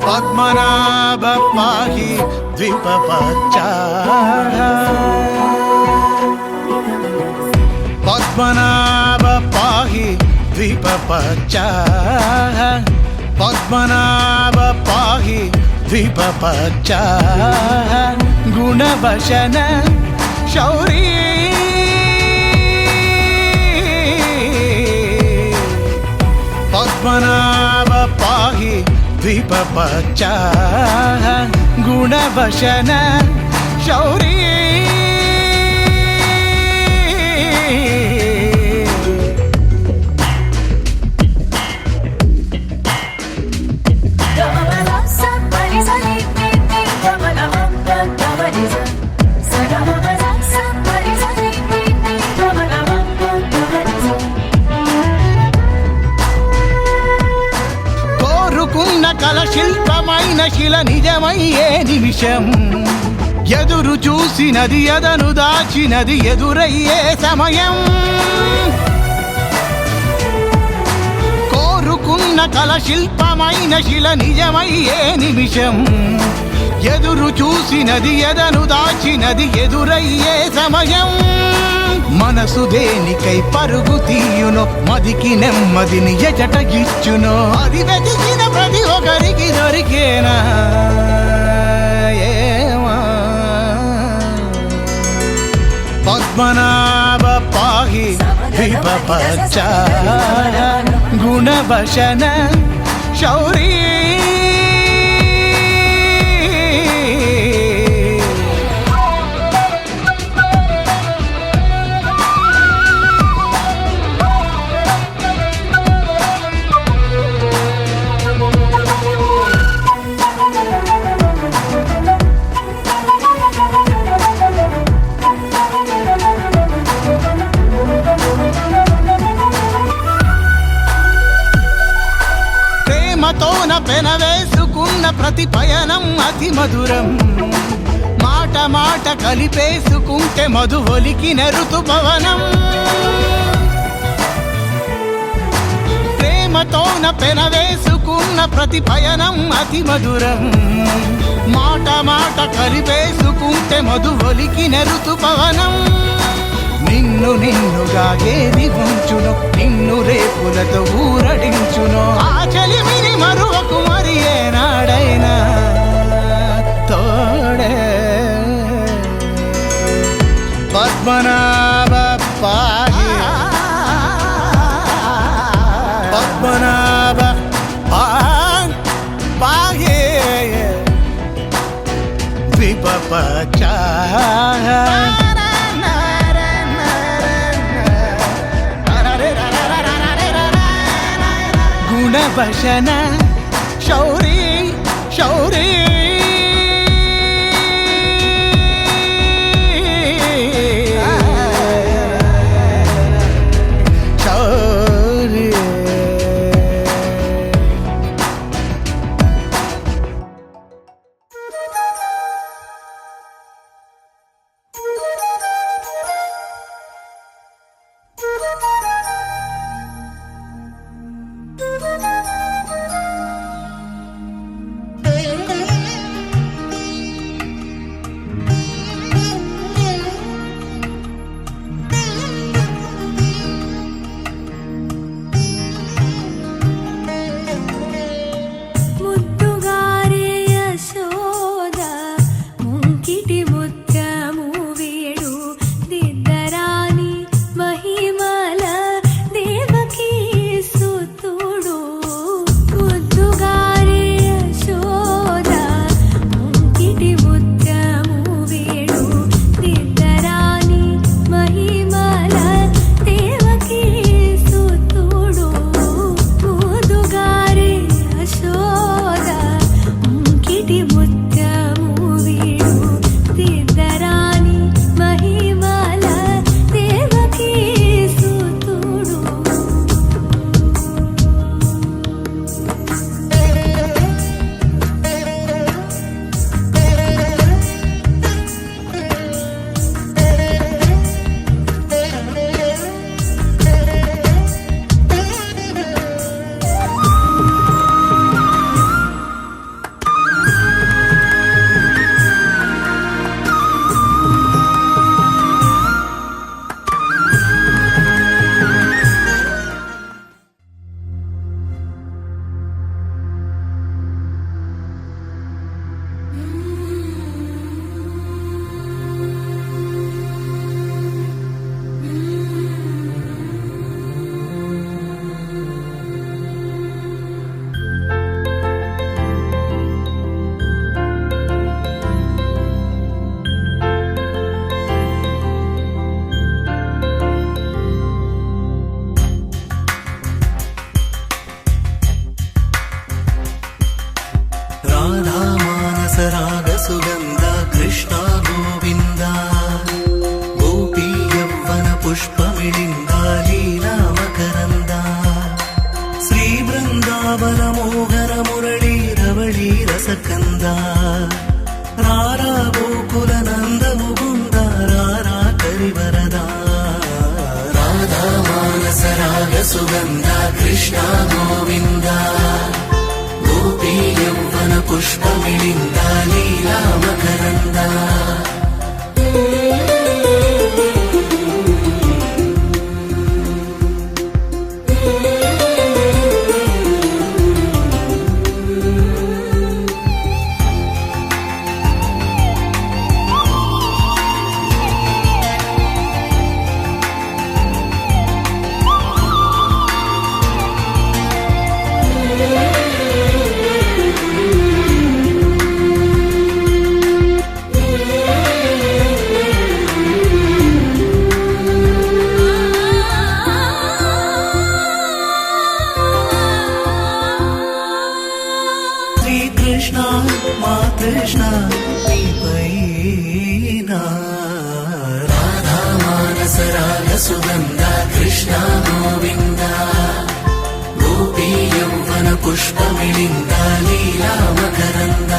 పద్మనాభ పాహి ద్విపపచ్చాః పద్మనాభ పాహి ద్విపపచ్చాః పద్మనాభ పాహి ద్విపపచ్చాః గుణవశన శౌరీ పద్మనాభ పాహి ద్విపపచ్చాః గుణవశన శౌరీ కల శిల్పమైన శిల నిజమయ్యే నిమిషం ఎదురు చూసినది ఎదను దాచినది ఎదురయ్యే సమయం కోరుకున్న కల శిల్పమైన శిల నిజమయ్యే నిమిషం ఎదురు చూసినది ఎదను దాచినది ఎదురయ్యే సమయం మనసు దేనికై పరుగు తీయునో మదికి నెమ్మదిని ఎజట గిచ్చునో అది వెతికిన ప్రతి ఒక్కరికి దొరికేనా ఏమా పద్మనాభ పాహి ద్విపపచ్చాః గుణవశన శౌరీ ప్రేమతోన పెనవేసుకున్న ప్రతి పయనం అతి మధురం మాట మాట కలిపేసుకుంటే మధు ఒలికిన ఋతుపవనం ప్రేమతోన పెనవేసుకున్న ప్రతి పయనం అతి మధురం మాట మాట కలిపేసుకుంటే మధు ఒలికిన ఋతుపవనం నిన్ను నిన్నుగా ఏది ఉంచును నిన్ను రేపులతో ఊరడించును ఆ చలిమిని మరువకు మరి ఏనాడైనా తోడే పద్మనాభ పాహి పద్మనాభ పాహి ద్విపపచ్చాః గుణవశన శౌరీ శౌరీ శౌరీ ಈ ಬೃಂದಾವನ ಮೋಹನ ಮುರಳಿ ರವಳಿ ರಸಕಂದ ರಾರ ಗೋಕುಲ ನಂದ ಮುಗುಂದ ರಾರ ಕರಿವರದ ರಾಧಾ ಮಾನಸ ರಾಗ ಸುಗಂಧ ಕೃಷ್ಣ ಗೋವಿಂದ ಗೋಪಿ ಯೌವನ ಪುಷ್ಪ ಮಿಳಿಂದ ಲೀಲಾ ಮಕರಂದ కృష్ణ మా కృష్ణ నీపైనా రాధా మానస రాగ సుగంధ కృష్ణ గోవింద గోపీ యౌవన పుష్ప మిళింద లీలా మకరంద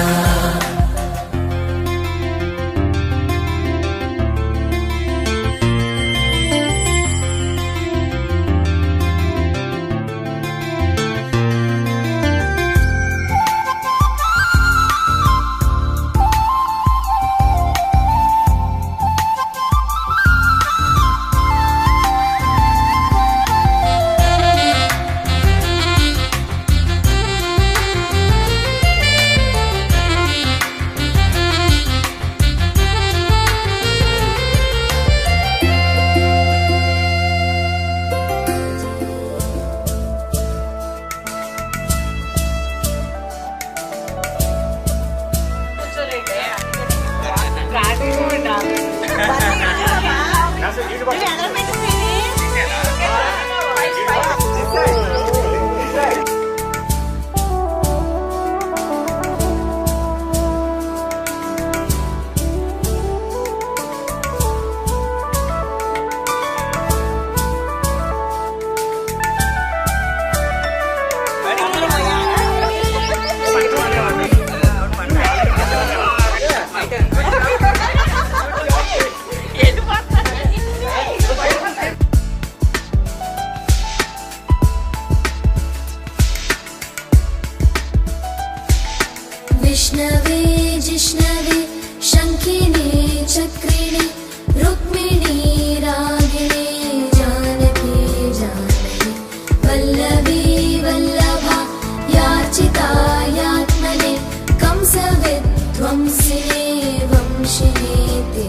विष्णवे जिष्णवे शङ्खिने चक्रिणे रुक्मिणी रागिणे जानकी जानकी वल्लभी वल्लभा याचिता यात्मने कंसविध्वंसिने वंशिने ते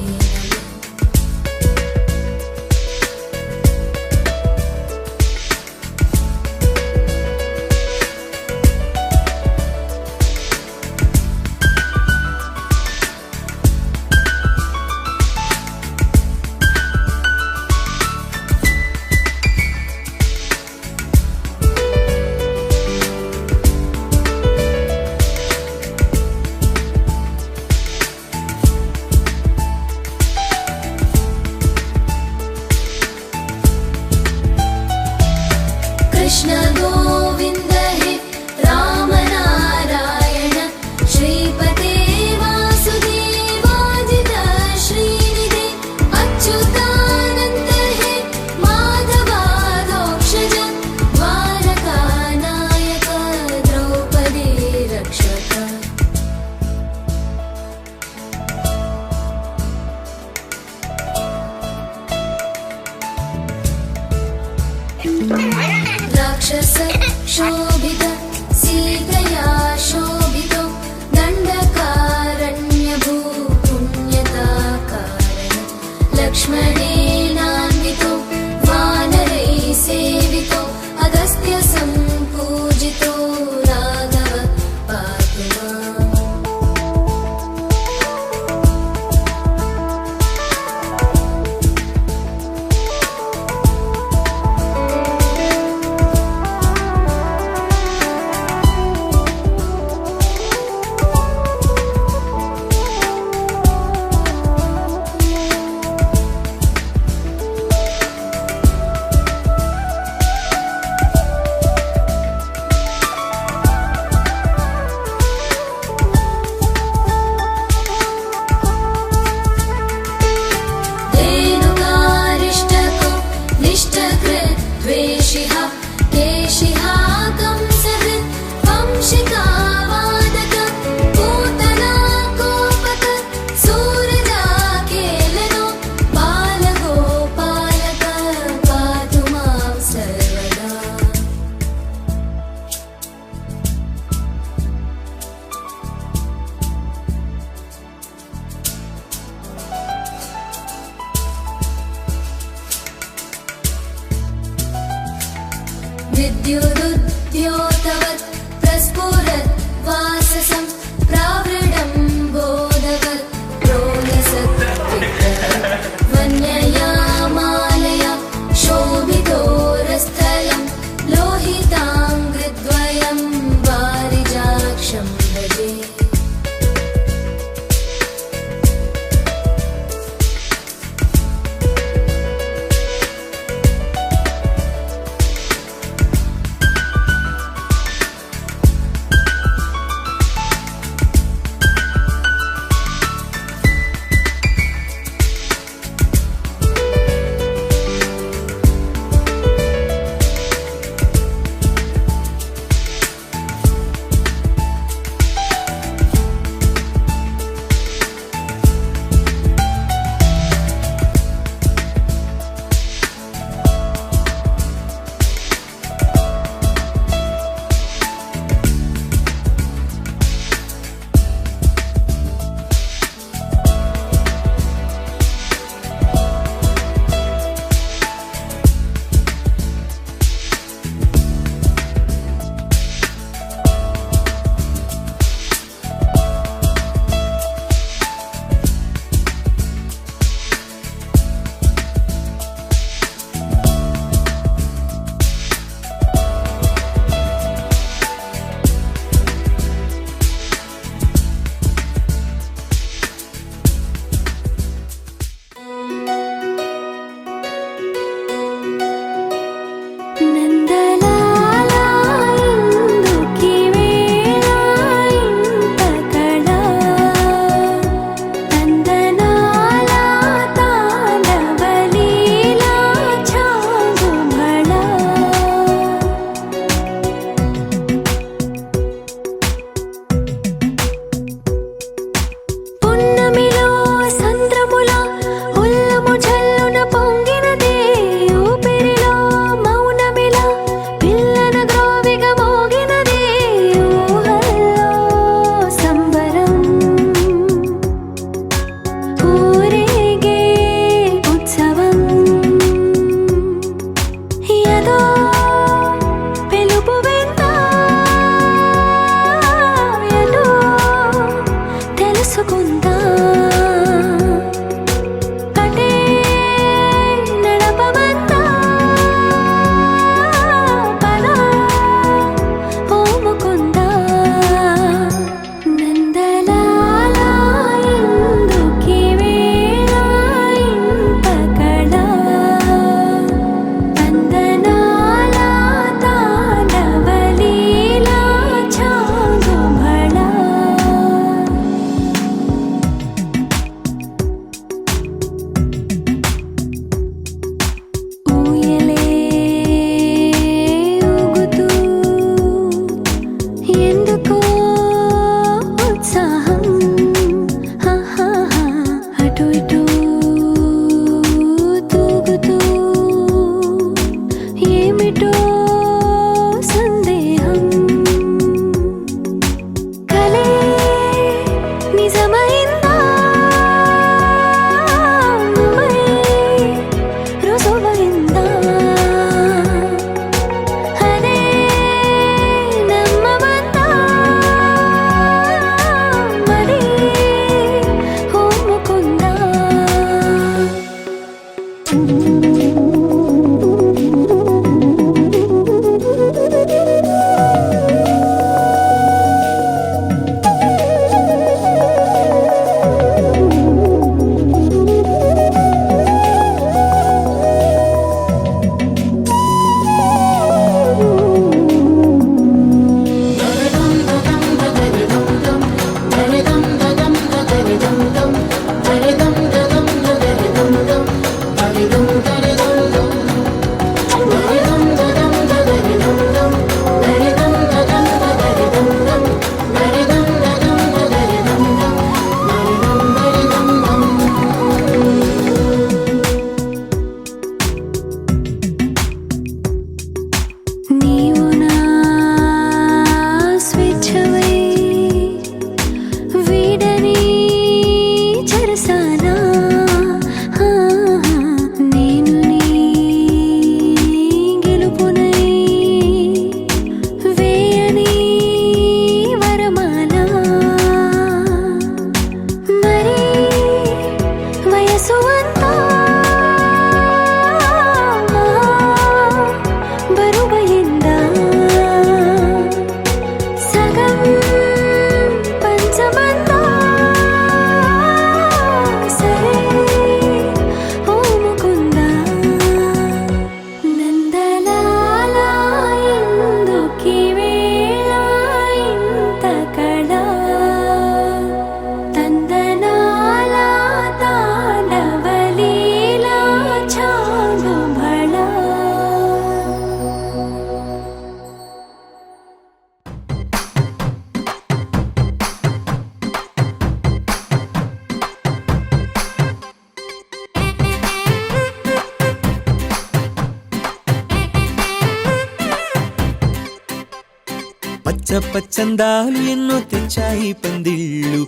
పచ్చ పచ్చందాలు ఎన్నో తెచ్చాయి పందిళ్ళు,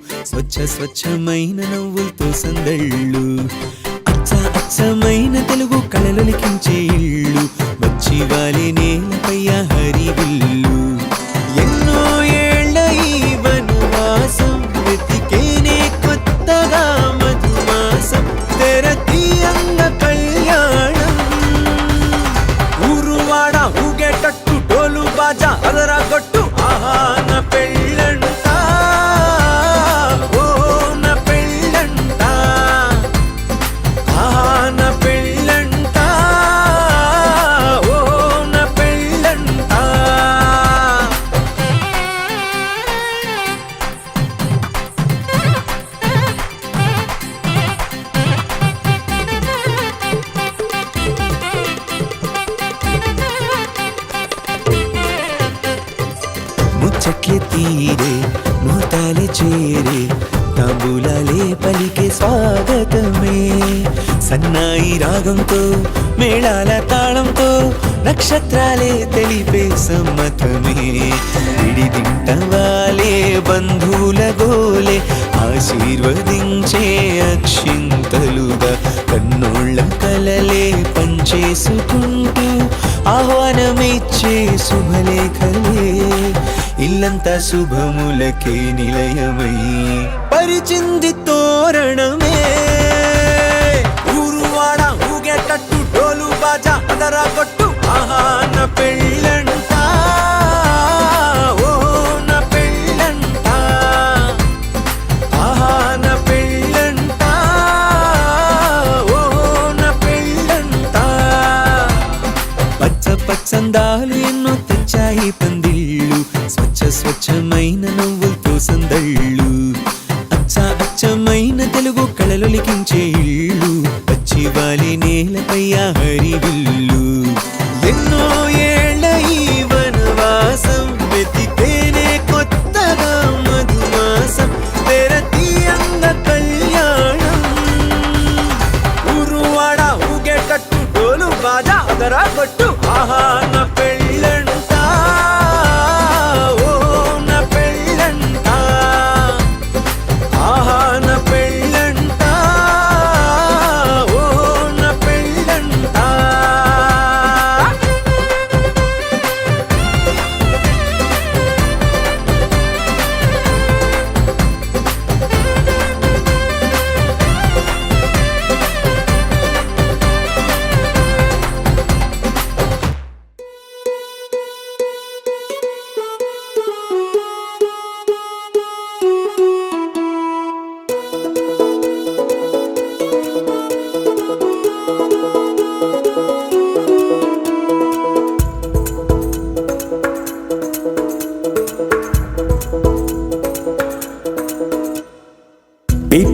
స్వచ్ఛమైన నవ్వులతో సందళ్ళు. అచ్చమైన తెలుగు కళలొలికించే ఇళ్ళు, వచ్చి వాలి నేలపై హరివిల్లు. ఎన్నో ఏళ్ళ ఈ వనవాసం వెతికేనే కొత్తగా మధుమాసం, తెరతీయంగ కళ్యాణం. ఊరువాడ ఊగేటట్టు డోలు బాజా అదరా కొట్టు, ఆహా నా పెళ్ళంట, ఓ నా పెళ్ళంట, ఆహా నా పెళ్ళంట, ఓ నా పెళ్ళంట. ముచ్చట్లే తీరే ముహూర్తాలే చేరే, తాంబూలాలే పలికే స్వాగతమే. సన్నాయి రాగంతో మేళాల తాళంతో నక్షత్రాలే తెలిపే సమ్మతమే. విడిదింటవాలే బంధువుల గోలే ఆశీర్వదించే అక్షింతలుగా, కన్నోళ్ళ కలలే పంచేసుకుంటూ ఆహ్వానమిచ్చే శుభలేఖలే. ఇల్లంతా శుభములకే నిలయమై పరిచింది తోరణమే. ఊరువాడ ఊగేటట్టు డోలు బాజా అదరా కొట్టు, ఆహా నా పెళ్ళంట, ఓ నా పెళ్ళంట, ఆహా నా పెళ్ళంట, ఓ నా పెళ్ళంట. పచ్చందాలు ఎన్నో తెచ్చాయి పందిళ్ళు, స్వచ్ఛమైన నవ్వులతో సందళ్ళు. అచ్చమైన తెలుగు కళలొలికించే ఇళ్ళు, వచ్చి వాలి నేలపై హరివిల్లు. ఎన్నో ఏళ్ళ ఈ వనవాసం వెతికేనే కొత్తగా మధుమాసం, తెరతీయంగ కళ్యాణం. ఊరువాడ ఊగేటట్టు డోలు బాజా అదరా కొట్టు, ఆహా నా పెళ్ళంట, ఓ నా పెళ్ళంట, ఆహా నా పెళ్ళంట, ఓ నా పెళ్ళంట.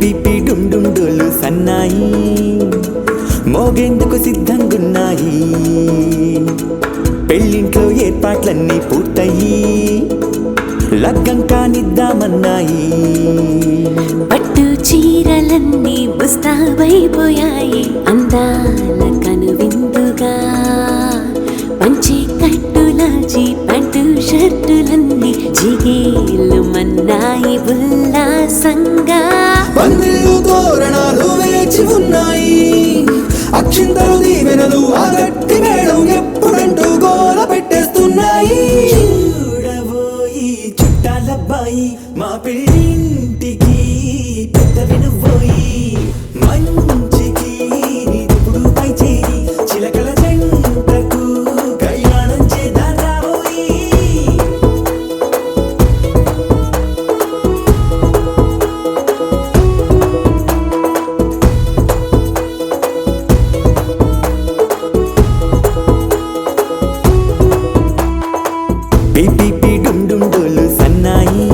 పిపి డుండుండులు సన్నాయి మోగేందుకు సిద్ధంగున్నాయి. పెళ్ళింట్లో ఏర్పాట్లన్నీ పూర్తయి లగ్గం కానిద్దామన్నాయి. పట్టు చీరలన్నీ ముస్తాబైపోయాయి, అందాల కనువిందుగా. పంచి కట్టులాచి ప్యాంటు షర్టులన్నీ జిగేలు మన్నాయి ఉల్లాసంగా. పందిళ్ళు తోరణాలు వేచి ఉన్నాయి, అక్షింతలు దీవెనలు ఆ గట్టి మేళం ఎప్పుడంటూ గోల పెట్టేస్తున్నాయి. చూడబోయి చుట్టాలబ్బాయి మా పెళ్ళింటికి పెద్ద వినుబోయి, మంచికి ఇప్పుడు పై చేయి చిలకల జంటకు కళ్యాణం చేద్దాం రాబోయి. పిపి డుండుండులు సన్నాయి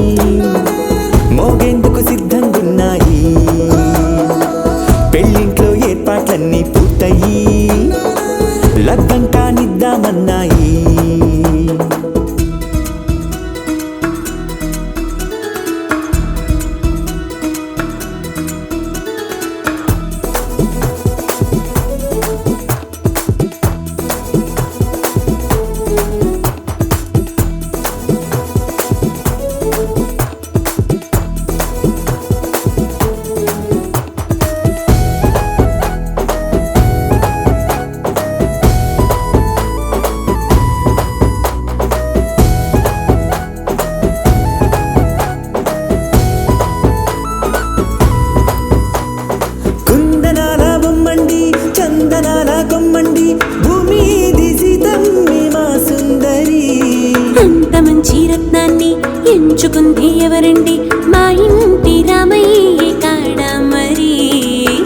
ఉంచుకుంది ఎవరండి మా ఇంటి రామయ్య కాడ మరి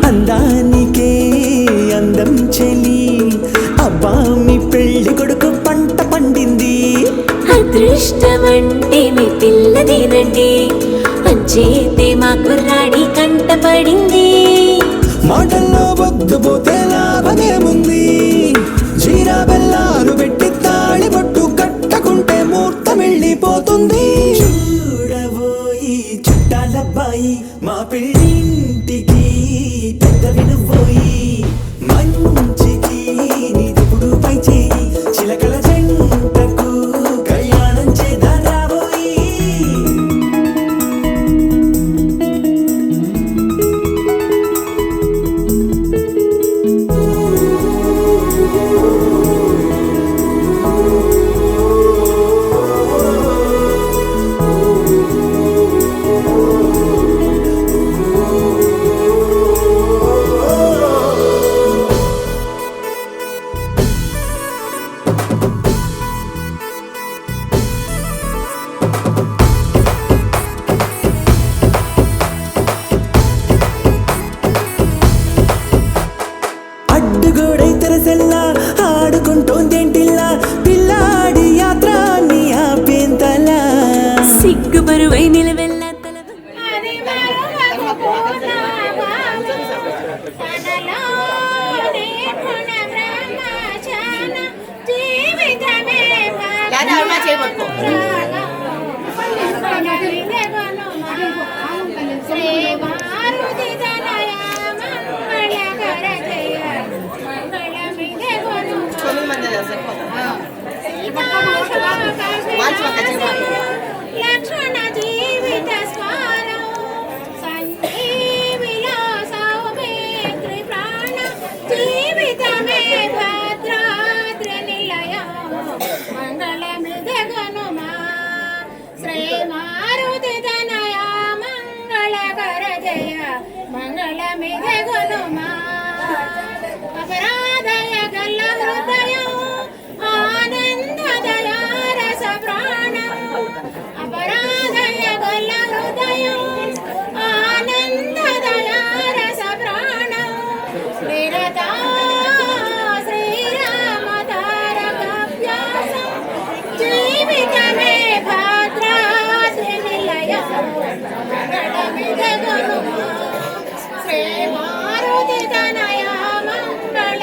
అందానికే అందం చెలి అబ్బా మీ పెళ్లి కొడుకు పంట పండింది అదృష్టమంటే మీ పిల్లదేనండి అంచేతే మా కుర్రాడి కంట పడింది మాటల్లో బొద్దుపోతే లాభమేముంది జీరా బెల్లాలు పెట్టి తాళి బొట్టు కట్టకుంటే ముహూర్తం వెళ్ళిపోతుంది చూడబోయి చుట్టాలబ్బాయి మా పెళ్ళింటికి పెద్ద వినుబోయి మంచికి నీ దుపుడు పై చేయి చిలకల జంటకు కళ్యాణం చేద్దాం రాబోయి అడ్డుగోడై తెరసెల్లా ఆడుకుంటోందేంటిల్లా పిల్లాడి యాత్ర నీ ఆపేంతలా సిగ్గు బరువై నిలవెల్లా తల లక్ష్మణ జీవిత స్వారం సంజీవిలో సౌమిత్రి ప్రాణ జీవితమే భద్రాద్రి నిలయం మంగళమిదగనుమా శ్రీ మారుతి తనయా మంగళకర జయ మంగళమిదగనుమా అపరాధయ గల్ల హృదయం ఆనందదయ రస ప్రాణం అపరాధయ గల్ల హృదయం ఆనందదయ రస ప్రాణం నిరతా శ్రీరామ తారకాభ్యాసం జీవితమే భద్రాద్రి నిలయం మంగళమిదగనుమా శ్రీ మారుతి తనయా మంగళ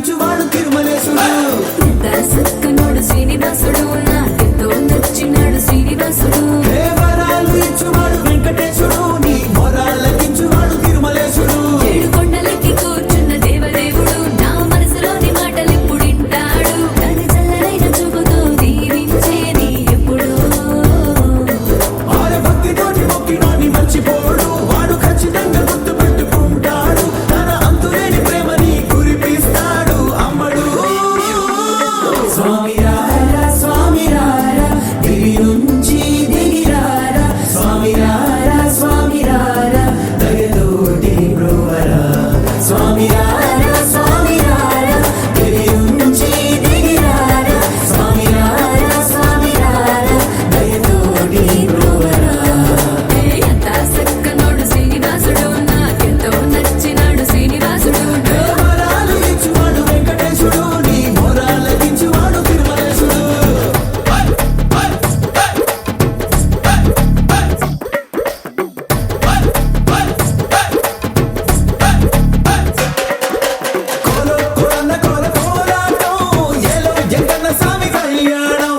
లభించువాడు తిరుమలేశుడు. సక్కనోడు శ్రీనివాసుడు నాకెంతో నచ్చినాడు శ్రీనివాసుడు. వరాలు ఇచ్చువాడు వెంకటేశుడు, నీ మొరాలు లభించువాడు తిరుమలేశుడు. ఏడు కొండలకి కూర్చున్న దేవదేవుడు నా మనసులోని మాటలెప్పుడింటాడు. తన చల్లనైన చూపుతో దీవించేది ఎప్పుడు. ఆర భక్తితోటి మొక్కినోని మర్చిపోడు, వాడు ఖచ్చితంగా గుర్తు పెట్టుకుంటాడు. తన అంతులేని ప్రేమని కురిపిస్తాడు అమ్మడు. స్వామి రారా స్వామి రారా దివి నుంచి దిగిరారా. స్వామి రారా స్వామి రారా దయతోటి బ్రోవరా. స్వామి రారా స్వామి రారా దివి నుంచి దిగిరారా. స్వామి రారా స్వామి రారా దయతోటి బ్రోవరా. ఎంత సక్కనోడు శ్రీనివాసుడు నాకెంతో నచ్చినాడు శ్రీనివాసుడు. వరాలు ఇచ్చువాడు వెంకటేశుడు, నీ మొరాలు లభించువాడు తిరుమలేశుడు. కోలో కోలన్న కోల కోలాటం, ఏలో జగన్న స్వామి కళ్యాణం.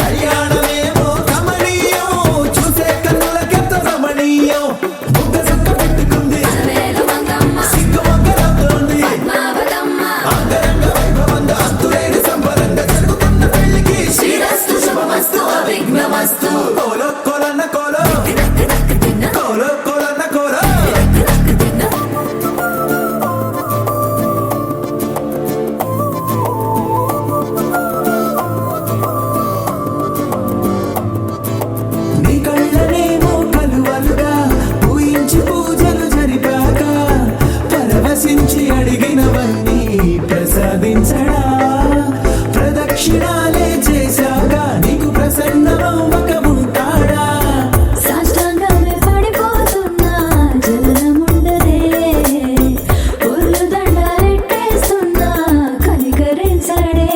కళ్యాణమేమో కమనీయం, చూసే కన్నులకెంతో రమణీయం. బుగ్గ చక్క పెట్టుకుంది, వేల మంగమ్మ సిగ్గు మొగ్గలవుతోంది. మావదమ్మ అంగరంగ వైభవంగా అంతులేని సంబరంగా జరుగుతున్న పెళ్లికి శ్రీరస్తు శుభమస్తు అవిఘ్నమస్తు. కోలో కోలన్న కోలో, కోలో కోలన్న కోలో. నీ కళ్ళనేమో కలువలుగా పూయించి పూజలు జరిపాక పరవశించి అడిగినవన్నీ ప్రసాదించడా. ప్రదక్షిణాలే చేశాక నీకు ప్రసన్నమవ్వక ఉంటాడా. సాష్టాంగమే పడిపోతున్నా జలనముండదే. ఒళ్ళు దండాలెట్టేస్తున్నా కనికరించడే.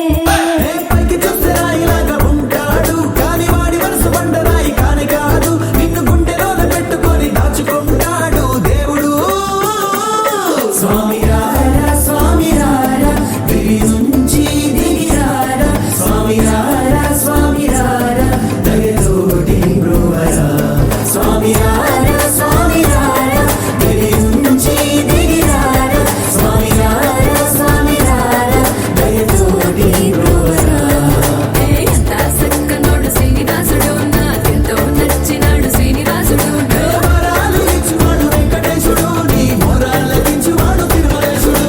పైకి చూస్తే రాయిలాగా ఉంటాడు, కాని వాడి మనసు బండరాయి కాని కాదు. నిన్ను గుండెలోన పెట్టుకొని దాచుకుంటాడు దేవుడు. స్వామి రారా స్వామి రారా దివి నుంచి దిగిరారా. స్వామి రారా స్వామి రారా దయతోటి బ్రోవరా. స్వామి రారా స్వామి రారా దివి నుంచి దిగిరారా. స్వామి రారా స్వామి రారా దయతోటి బ్రోవరా. ఎంత సక్కనోడు శ్రీనివాసుడు నాకెంతో నచ్చినాడు శ్రీనివాసుడు. వరాలు ఇచ్చువాడు వెంకటేశుడు, నీ మొరాలు లభించువాడు తిరుమలేశుడు.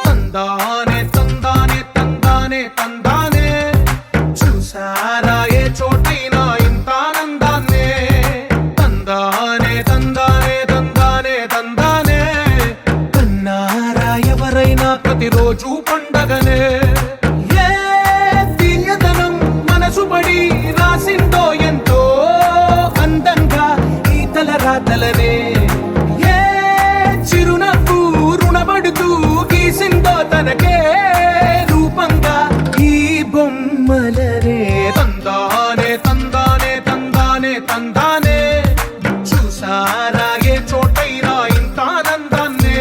తందానే తందానే తందానే తందానే చూసారా ఏ చోటైనా ఇంత ఆనందాన్నే. తందానే తందానే తందానే తందానే కన్నారా ఎవరైనా ప్రతిరోజు పండగనే. ఏ తీయదనం మనసు పడి రాసిందో ఎంతో అందంగా ఈ తల రాతలనే. ఏ చిరునవ్వు రుణపడుతూ గీసిందో తనకే రూపంగా ఈ బొమ్మలనే. తందానే తందానే తందానే తందానే చూసారా ఏ చోటైనా ఇంత ఆనందాన్నే.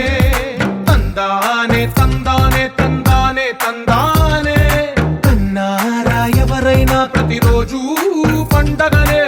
తందానే తందానే తందానే తందానే కన్నారా ఎవరైనా ప్రతిరోజు పండగనే.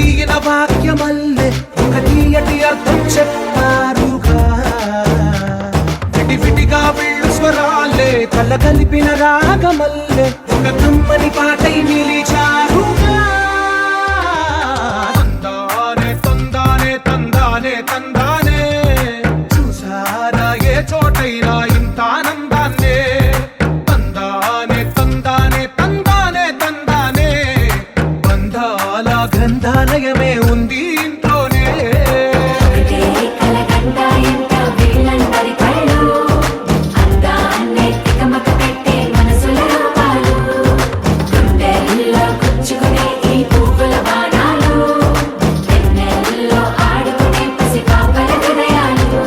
చదునైన వాక్యమల్లే ఒక తీయటి అర్థం చెప్పారుగా విడివిడిగా వీళ్ళు స్వరాలే కల కలిపిన రాగమల్లే ఒక కమ్మని పాటై నిలిచారుగా తందానే తందానే తందానే తందానే చూసారా ఏ చోటైనా ఇంత ఆనందాన్నే తందానే తందానే తందానే తందానే బంధాల గ్రంథాలయమే ఉంది ఇంట్లోనే ఒకటే కలగంట ఎంత వీళ్ళందరి కళ్ళు అందాన్నే తికమక పెట్టే మనసుల రూపాలు గుండెల్లో గుచ్చుకునే ఈ పువ్వుల బాణాలు వెన్నెల్లో ఆడుకునే పసిపాపల హృదయాలు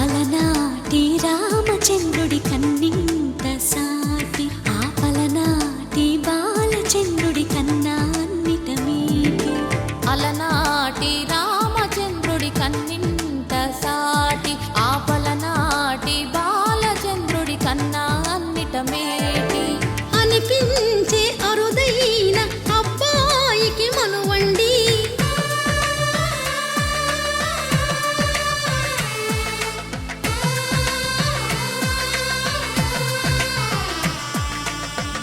అలనాటి రామచంద్రుడి కన్నింత సాటి ఆపలనాటి బాలచంద్రుడి కన్నా అన్నిట మీటి అలనాటి రామచంద్రుడి కన్నింత సాటి ఆపలనాటి బాలచంద్రుడి కన్నా అన్నిట మేటి అనిపించే అరుదైన అబ్బాయికి మనువండి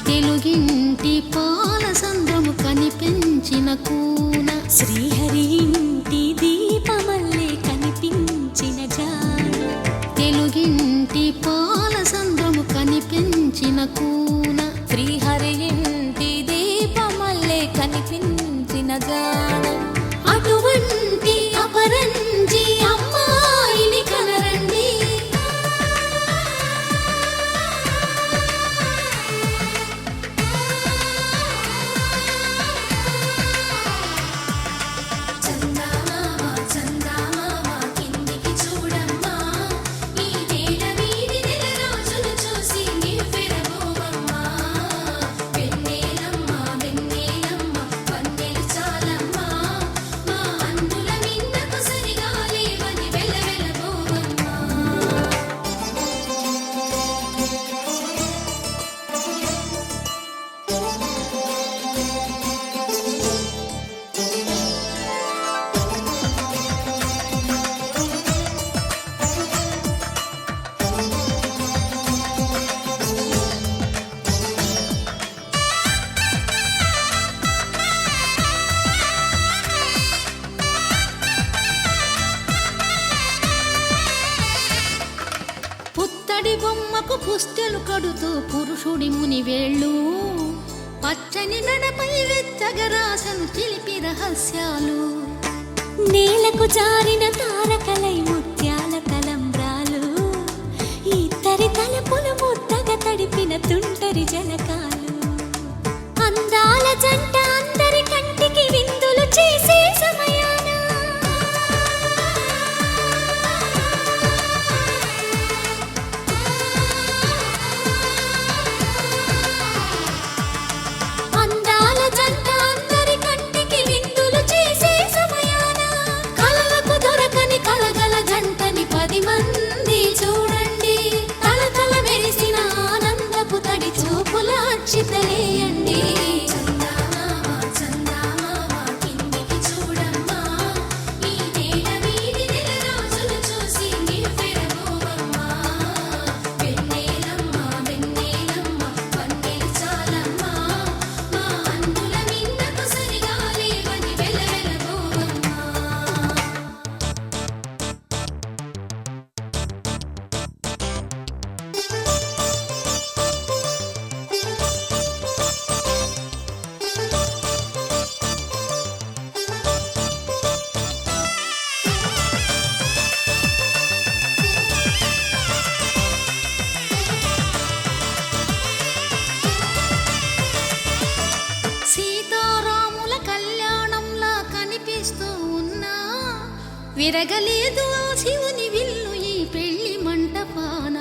తెలుగింటి పాల సంద్రము కనిపించిన కూన శ్రీహరి ఇంటి దీపమల్లే కనిపించిన జాడ తెలుగింటి పాల సంద్రము కనిపించిన కూన శ్రీహరి ఇంటి దీపమల్లే కనిపించిన జాడ అటువంటి అపరంజి అమ్మాయిని కనరండి చంద్ర పుత్తడి బొమ్మకు పుస్తెలు కడుతూ పురుషుడి ముని వేళ్ళు పచ్చని మెడపై వెచ్చగరాసను చిలిపి రహస్యాలు నేలకు జారిన తారకలై ముత్యాల తలంబ్రాలు ఇద్దరి తలపులు ముద్దగా తడిపిన తుంటరి జలకాలు అందాల జంట అందరి కంటికి విందులు చేసే సమయాన అందాల జంట అందరి కంటికి విందులు చేసే సమయాన కలలకు దొరకని కలగల జంటని 10 మంది చూడండి తలతల మెరిసిన ఆనందపు తడి చూపుల అక్షితలేయండి సీతారాముల కళ్యాణంలా కనిపిస్తూ ఉన్నా విరగలేదు ఆ శివుని విల్లు ఈ పెళ్లి మంటపాన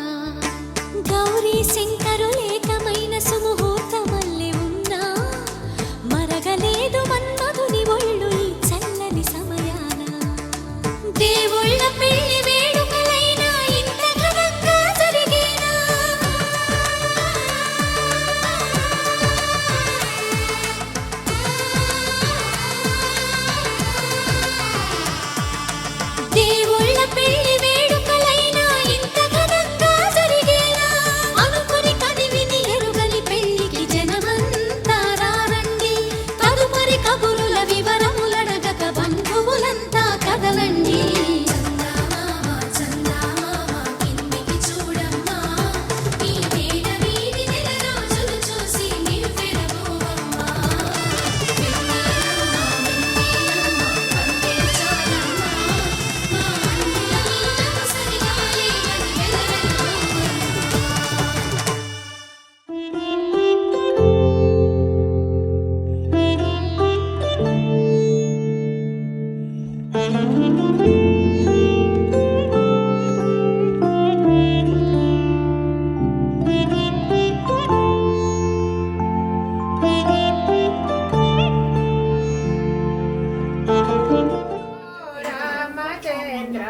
గౌరీ శంకరులేకమైన సుముహూర్తమల్లె ఉన్నా మరగలేదు మన్మధుని ఒళ్ళు ఈ చల్లని సమయాన దేవుళ్ళ పెళ్లి వేడుకలైనా ఇంత ఘనంగా జరిగేనా దేవుళ్ళ పెళ్లి వేడుకలైనా ఇంత ఘనంగా జరిగేనా అనుకుని కదివిని ఎరుగని పెళ్లికి జనమంతా రారండి తదుపరి కబురుల వివరములడగక బంధువులంతా కదలండి రామచంద్ర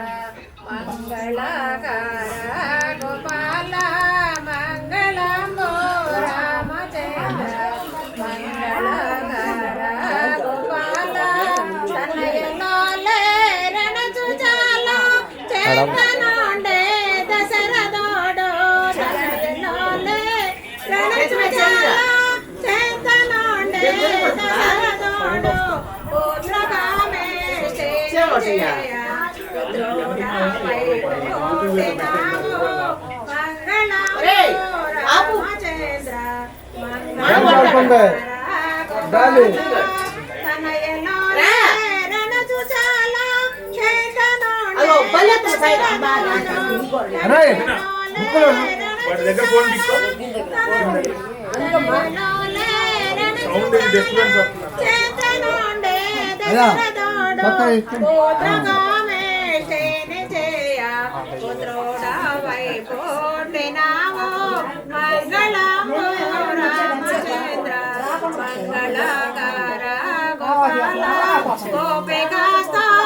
మంగళకార గోపాల మంగళంబో రామచంద్ర మంగళకార గోపాల తనయలోలే రణచుచాల చేతనోండే దశరథోడో తనయలోలే రణచుచాల చేతనోండే దశరథోడో పుత్రకామే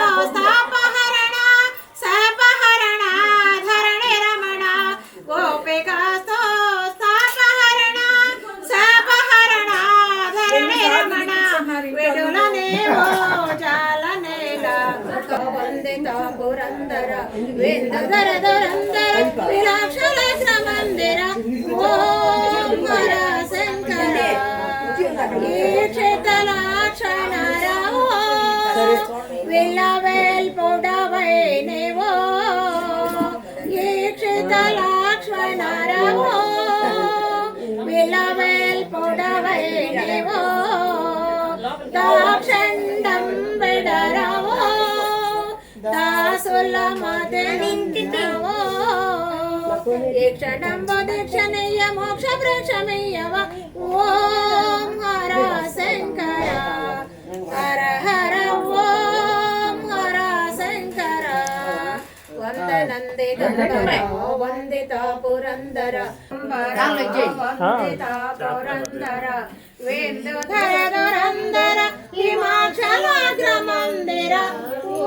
గోపికాస్తోస్తాపహరణ సపహరణ ధరణి రమణ గోపికాస్తోస్తాపహరణ సపహరణ ధరణి రమణ విడులనేవో జాలనేల వందిత పురందర విందుధర ధరందర విలాక్షలగ్న మందిర ఓం వర శంకర ఈక్షితలాక్షణరవో విల్లవేల్ పొడవై నీవో ఈక్షితలాక్ష లక్ష్మణ రావో విలవేల్ పొడవైనవో దాక్షండం బెడరవో దాసుల మదనింటివో ఈ క్షణంబు దీక్షణీయ మోక్ష ప్రేక్షమయ్యవ ఓం హర శంకర హర హర ఓం హర శంకర వందనంది గంధర వందిత పురందర వందిత పురందర వేందుధర దురందర హిమాచలాగ్ర మందిర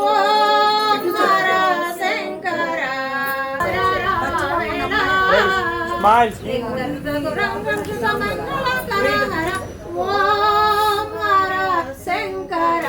ఓం హర శంకర ఓం హర శంకర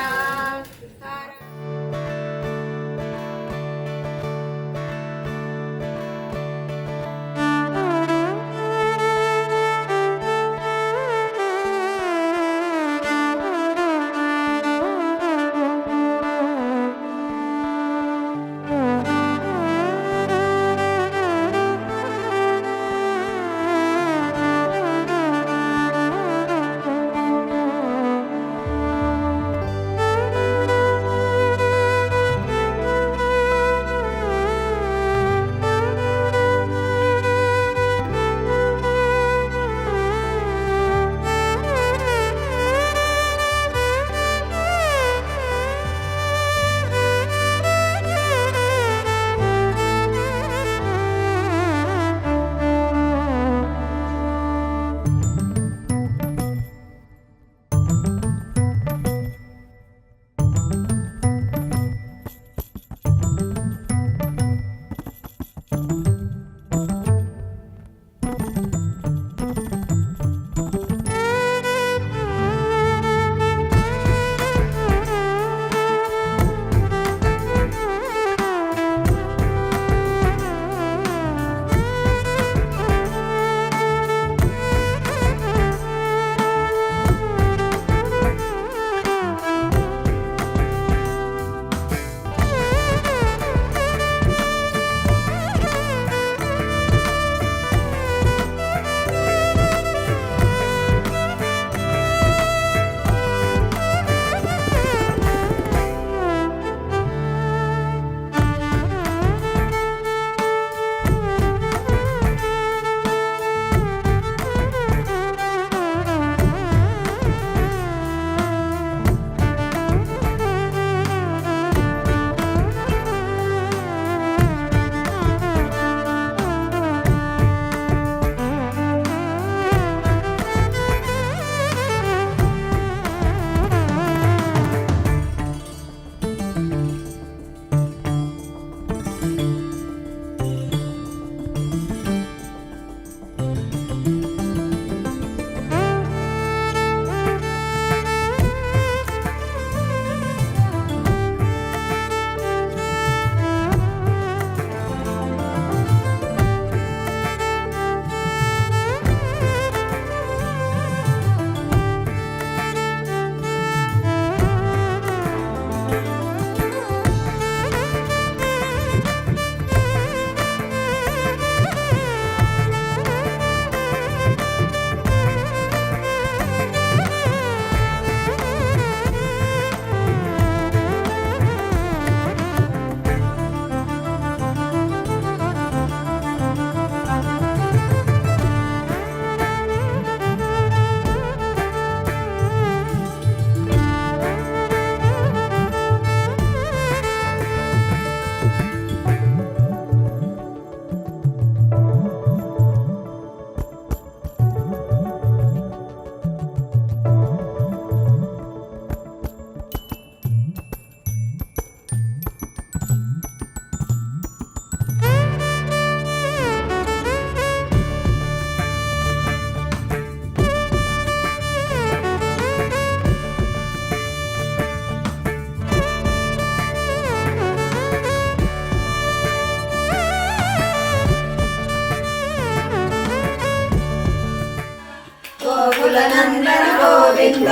గోకులనందన గోవింద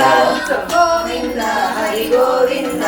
గోవింద హరి గోవింద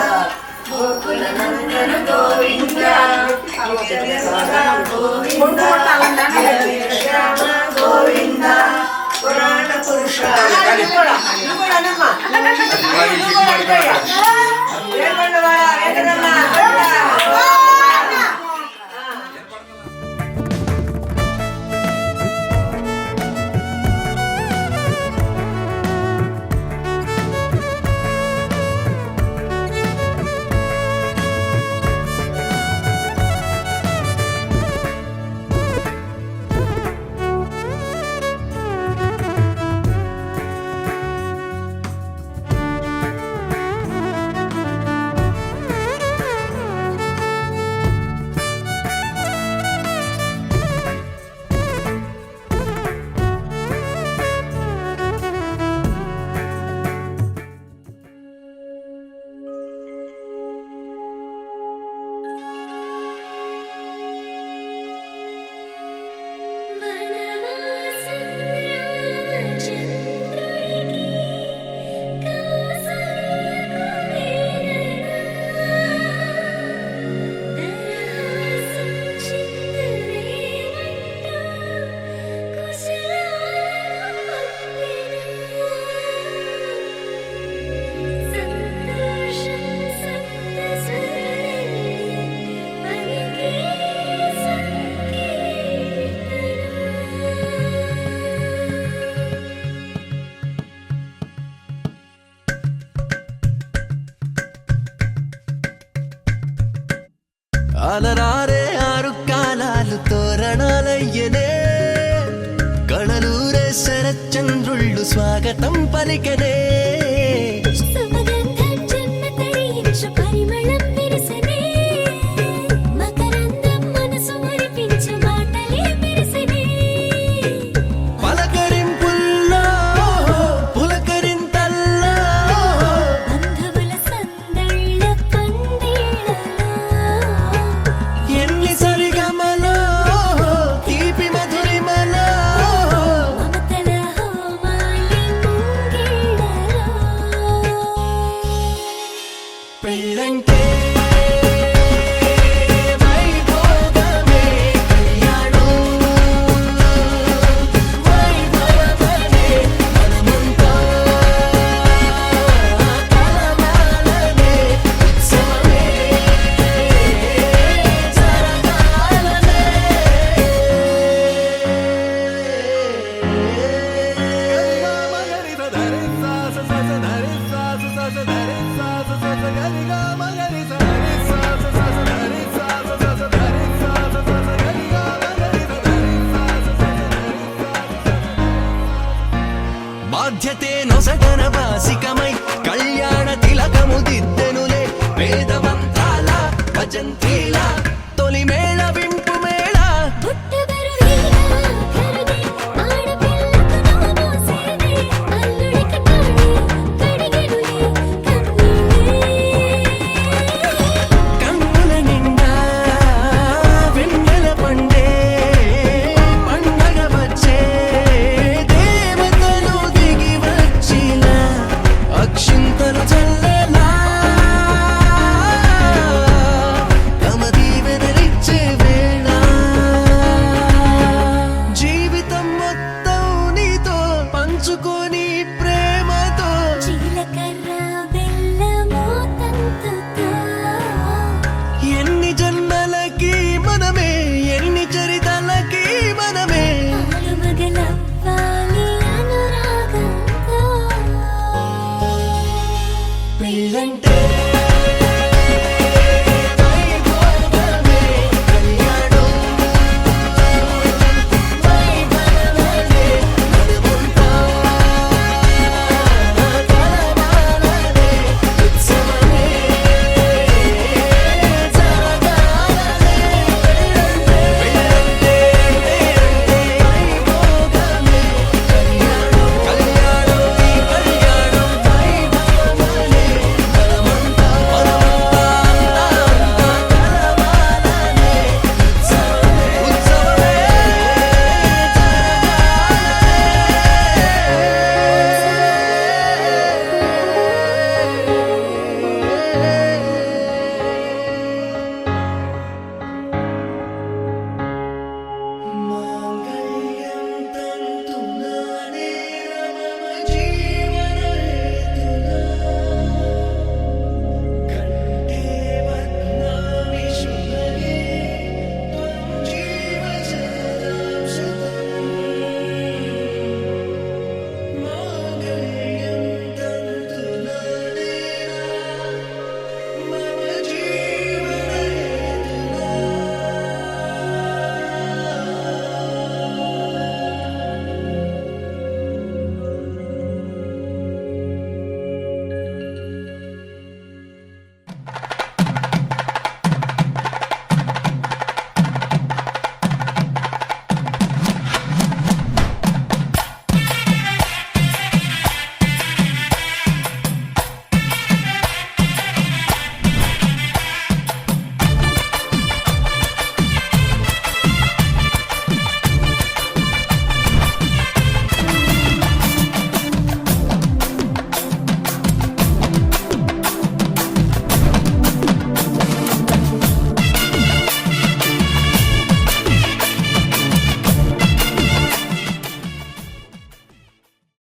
అలరారే ఆరు కాలాలు తోరణాలయ్యనే కళలూరే శరచంద్రుళ్ళు స్వాగతం పలికనే